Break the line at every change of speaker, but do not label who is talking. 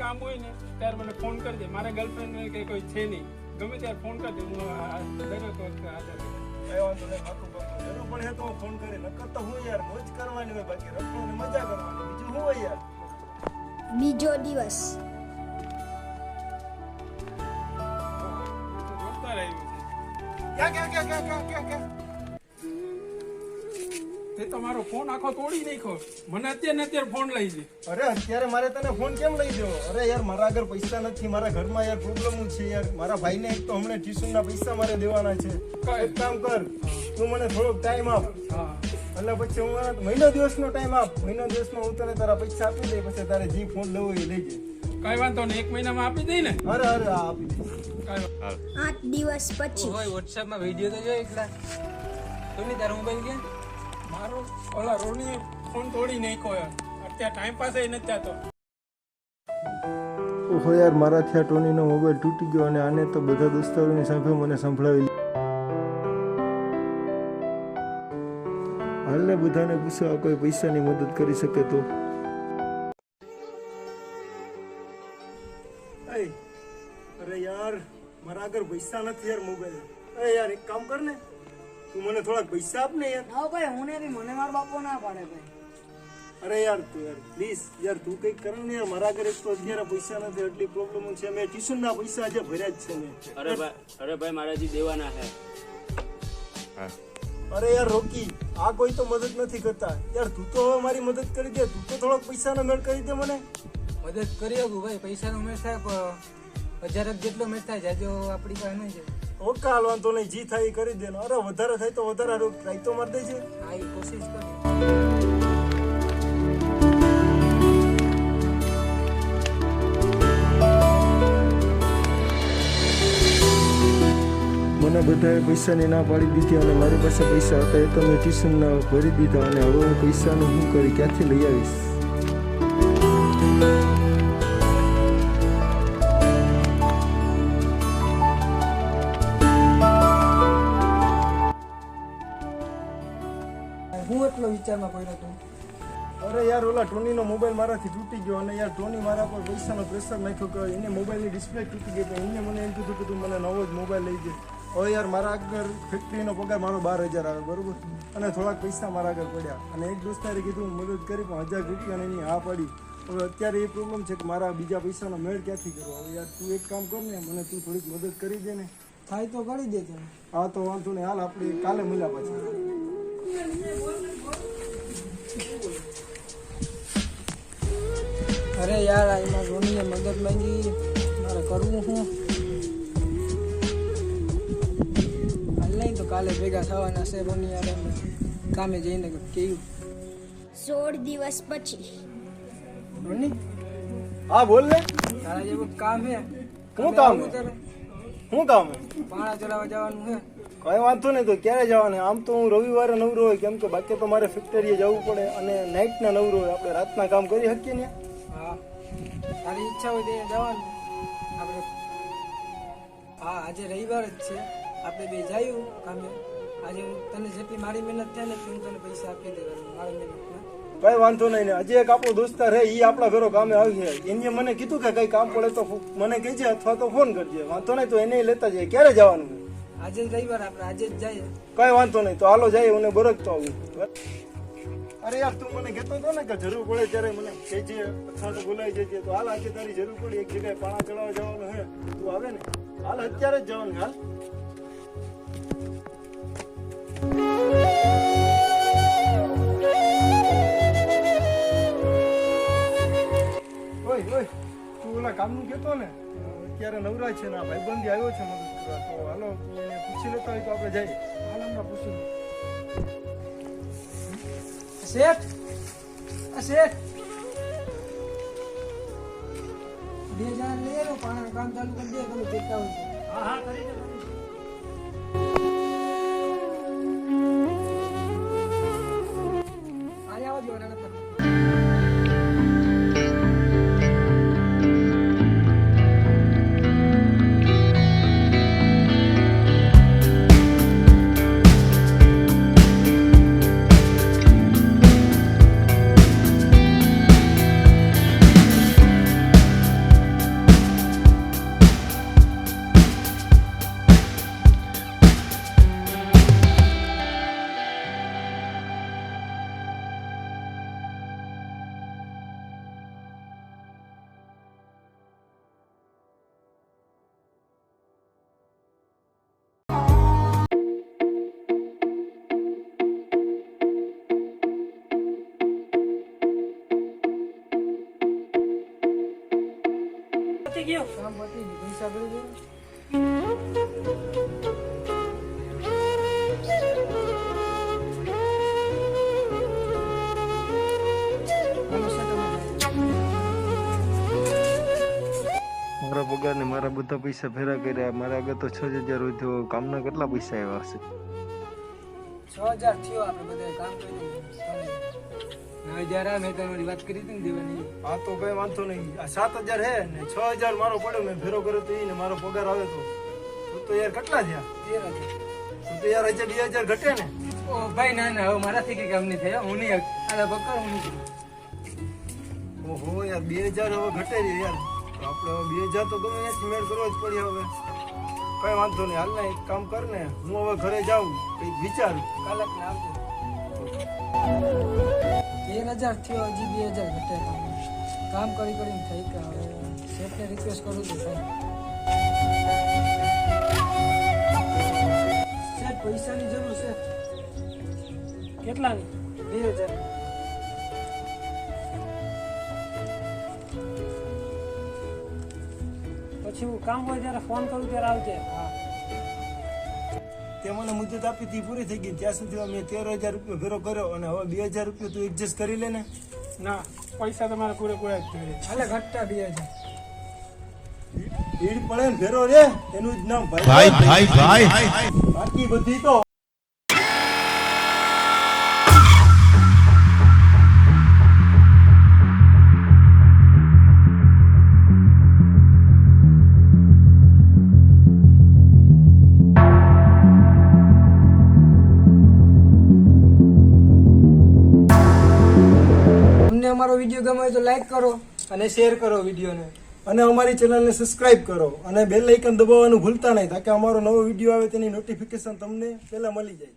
કામ હોય ને ત્યારે મને ફોન કરજે. મારા ગર્લફ્રેન્ડ કે કોઈ છે નહીં, ગમે ત્યારે ફોન કરજે, હું દરેક વખતે હાજર છું.
કઈ વાંધો નહીં, પાકું પાકું. જરૂર પડે તો હું ફોન કરી. નકર તો હું યાર મોજ કરવાની હોય, બાકી રખડવાની મજા કરવાની, બીજું શું હોય યાર.
બીજો દિવસ
જોરદાર આવ્યું છે. તે તમારો ફોન આખો તોડી નાખ્યો. મને અત્યારે ફોન લઈ દે.
અરે અત્યારે મારે તને ફોન કેમ લઈ દેવો? અરે યાર મારા આગળ પૈસા નથી, મારા ઘરમાં યાર પ્રોબ્લેમ છે યાર. મારા ભાઈને એક તો હમણાં ટ્યુશનના પૈસા મારે દેવાના છે. એક કામ કર, તું મને થોડોક ટાઈમ આપ.
હા,
એટલે પછી હું મહિનો દિવસનો ટાઈમ આપ. મહિનો દિવસમાં હું તને તારા પૈસા આપી દઈ, પછી તારે જે ફોન લેવો એ લઈ જાય.
કઈ વાંધો નહીં, 1 મહિનામાં આપી દઈ ને.
અરે અરે હા આપી દઈ.
8 દિવસ પછી
ઓય વોટ્સએપમાં વિડિયો તો જોઈ એકલા તું તારો મોબાઈલ કે
મારો ઓલા રોની ફોન તોડી નાખ્યો યાર. અત્યારે ટાઈમ પાસ નથી થતો.
ઓહો યાર, મારાથી આ ટોનીનો મોબાઈલ તૂટી ગયો અને આને તો બધા દોસ્તારોની સામે મને સંભળાવી. હાલને બધાને પૂછો, આ કોઈ પૈસાની મદદ કરી શકે તો. અરે યાર મારા આગળ પૈસા નથી યાર મોબાઈલ. અરે યાર એક કામ કર ને, તું મને થોડાક પૈસા આપ ને યાર.
હા ભાઈ, હું ને બી મને મારો બાપો ના પાડે ભાઈ.
અરે યાર તું યાર પ્લીઝ યાર તું કંઈક કર ને યાર. મારા આગળ એક તો અત્યારે પૈસા નથી, એટલી પ્રોબ્લેમ છે. મેં ટ્યુશનના પૈસા આજે ભર્યા જ છે મેં.
અરે ભાઈ મારા जी દેવાના હે.
અરે યાર રોકી, આ કોઈ તો મદદ નથી કરતા યાર. તું તો હવે મારી મદદ કરી દે. તું તો થોડોક પૈસાનો મેળ કરી દે મને.
મદદ કરી શકું ભાઈ, પૈસાનો મેળ થાય પણ 1000 જેટલો મેળ થાય જાજો આપણી પાસે નહીં છે.
ઓકે હાલ વાંધો નહીં, જી થાય એ કરી દે. અરે વધારે થાય તો વધારે ટ્રાય તો મારી દેજે.
હા એ કોશિશ કરી.
મને બધાએ પૈસાની ના પાડી દીધી અને મારી પાસે પૈસા હતા એ તો મેં ટ્યુશનના ભરી દીધા. અને હવે હું પૈસાનું શું કરી, ક્યાંથી લઈ આવીશ?
હું એટલો વિચારમાં પડ્યો હતો.
અરે યાર ઓલા ટોનીનો મોબાઈલ મારાથી તૂટી ગયો અને યાર ટોની મારા પર પૈસાનો પ્રેશર નાખ્યો કે એને મોબાઈલની ડિસ્પ્લે તૂટી ગઈ. એને મને એમ કીધું કે તું મને નવો જ મોબાઈલ લઈ દે. હવે યાર મારા આગળ ફેક્ટરીનો પગાર મારો 12,000 આવે બરોબર, અને થોડાક પૈસા મારા આગળ પડ્યા. અને એક દોસ્તારે કીધું મદદ કરી પણ 1000 રૂપિયા એની હા પડી. હવે અત્યારે એ પ્રોબ્લેમ છે કે મારા બીજા પૈસાનો મેળ ક્યાંથી કરવો? હવે યાર તું એક કામ કર ને, મને તું થોડીક મદદ કરી દે ને.
થાય તો કરી દેજે.
હા તો વાંધો નહીં, હાલ આપણે કાલે મળ્યા પાછા.
અરે યાર એમાં રોનીએ મદદ માંગી, મારે કરવું શું? હાલ નહીં તો કાલે ભેગા થવાના છે રોની યાર. એમને કામે જઈને કેવું.
16 દિવસ પછી
રોની
હા બોલ ને.
તારા જેવું કામ હે?
શું કામ હે? શું કામ હે?
પાણા ચડાવવા જવાનું હે.
કઈ વાંધો નહીં, તો ક્યારે જવાનું? આમ તો હું રવિવારે નવરો હોય, કેમ કે બાકી તો મારે ફેક્ટરીએ જવું પડે અને નાઇટના નવરો હોય. આપણે રાતના કામ કરી શકીએ ને.
હા તારી ઈચ્છા હોય તો જવાનું આપણે. હા આજે રવિવાર જ છે, આપણે બે જઈએ કામે. આજે તને જેટલી મારી મહેનત થાય ને હું તને પૈસા આપી દેવાનું મારી મહેનતના.
કઈ વાંધો નહીં ને. હજી એક આપણો દોસ્તાર હે, એ આપણા ઘરો કામે આવી છે. એને મને કીધું કે કઈ કામ પડે તો મને કહેજે અથવા તો ફોન કરજે. વાંધો નહીં તો એને લેતા જઈએ. ક્યારે જવાનું?
આજે જ રવિવાર, આપણે આજે જ જઈએ.
કઈ વાંધો નહીં, તો હાલો જઈએ. હું બરોજ તો આવું. અરે યાર તું મને કહેતો હતો ને કે જરૂર પડે ત્યારે મને કહેજે અથવા તો બોલાવી જજે. તો હાલ આજે તારી જરૂર પડી, એક જગ્યાએ પાણા ચડાવવા જવાનું હે, તું આવે ને હાલ અત્યારે જ જવાનું. હાલ ઓય ઓય, તું ઓલા કામનું કહેતો ને, અત્યારે નવરા છે ને ભાઈબંધી આવ્યો છે મદદ કરવા. તો હાલો તું એને પૂછી લેતા હોય તો આપણે જઈએ. હાલ હમણાં પૂછી લે.
શેઠ, આ શેઠ 2 જણા લઈ આવ્યો, પાણા કામ ચાલુ કરી દે. તમે દેખતા હોય
હા હા કરી દે.
આવો જો નાના. કામ પતી ગયું પૈસા ભરી દો હાલો સર
મારા પગાર ને મારા બધા પૈસા ભેરા કર્યા. મારા આગળ તો 6,000 હોય તો કામના કેટલા પૈસા આવ્યા હશે?
6,000 થયો આપણે બધા કામ કર્યું
9,000 મેં તમારી વાત કરી હતી ને દેવાની.
હા તો કઈ વાંધો નહીં. આ 7,000 હે ને 6,000 મારો પડ્યો, મેં ભેરો કર્યો તો ઈ ને મારો પગાર આવે તો યાર કેટલા થયા?
13,000
તો યાર હજે 2,000 ઘટે ને.
ઓ ભાઈ ના ના હવે મારાથી કઈ કામ નહીં થયા. હું નહીં આલા પકડ હું નહીં.
ઓહો યાર 2,000 હવે ઘટે છે યાર. તો આપણે હવે 2,000 તો ગમે ત્યાંથી મેળ કરવો જ પડે હવે. કઈ વાંધો નહીં, હાલ ને એક કામ કર ને, હું હવે ઘરે જાઉં કંઈક વિચારું.
કાલક ને આવજો 13,000 થયો હજી 2,000 ઘટે કામ કરી કરીને થઈ કે હવે શેઠને રિક્વેસ્ટ કરું છું સાહેબ શેઠ પૈસાની જરૂર છે
કેટલાની?
2,000
પછી હું કામ હોય ત્યારે ફોન કરું ત્યારે આવજે.
હા
તે મને મુદત આપી હતી પૂરી થઈ ગઈ. ત્યાં સુધી મેં 13,000 રૂપિયા ભેરો કર્યો અને હવે 2,000 રૂપિયા તું એડજસ્ટ કરી લે ને.
ના, પૈસા તમારે પૂરેપૂરા જ જોઈએ.
હાલે ઘટતા 2,000
ભીડ પડે ને ભેરો રે એનું જ નામ ભાઈ. બાકી બધી તો
તમને અમારો વિડીયો ગમે હોય તો લાઈક કરો અને શેર કરો વિડીયોને
અને અમારી ચેનલને સબસ્ક્રાઇબ કરો અને બેલ આઇકન દબાવવાનું ભૂલતા નહીં, તાકે અમારો નવો વિડીયો આવે તેની નોટિફિકેશન તમને પહેલા મળી જાય.